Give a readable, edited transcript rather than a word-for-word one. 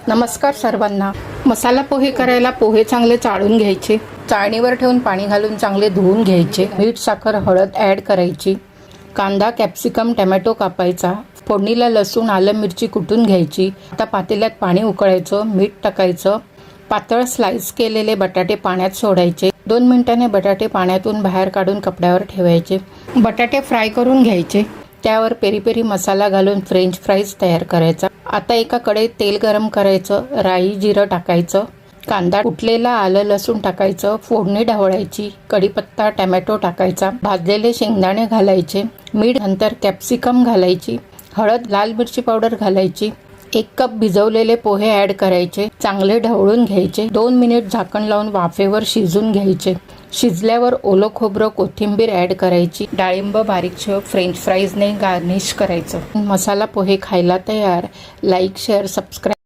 नमस्कार सर्वांना। मसाला पोहे करायला पोहे चांगले चाळून घ्यायचे, चाळणीवर ठेवून पाणी घालून चांगले धुवून घ्यायचे, मीठ साखर हळद ॲड करायची, कांदा कॅप्सिकम टोमॅटो कापायचा, फोडणीला लसूण आलं मिरची कुटून घ्यायची। आता पातेल्यात पाणी उकळायचं, मीठ टाकायचं, पातळ स्लाइस केलेले बटाटे पाण्यात सोडायचे, 2 मिनिटांनी बटाटे पाण्यातून बाहेर काढून कपड्यावर ठेवायचे। बटाटे फ्राय करून घ्यायचे, त्यावर पेरी पेरी मसाला घालून फ्रेंच फ्राईज तयार करायचा। आता एका कढईत तेल गरम करायचं, राई जिरं टाकायचं, कांदा कुटलेला आलं लसूण टाकायचं, फोडणी ढवळायची, कढीपत्ता टोमॅटो टाकायचा, भाजलेले शेंगदाणे घालायचे, मीठ नंतर कॅप्सिकम घालायची, हळद लाल मिरची पावडर घालायची, 1 कप भिजवलेले पोहे ॲड करायचे, चांगले ढवळून घ्यायचे, 2 मिनिट झाकण लावून वाफेवर शिजून घ्यायचे। शिजल्यावर ओलं खोबरं कोथिंबीर ॲड करायची, डाळिंब बारीक फ्रेंच फ्राईजने गार्निश करायचं। मसाला पोहे खायला तयार। Like share subscribe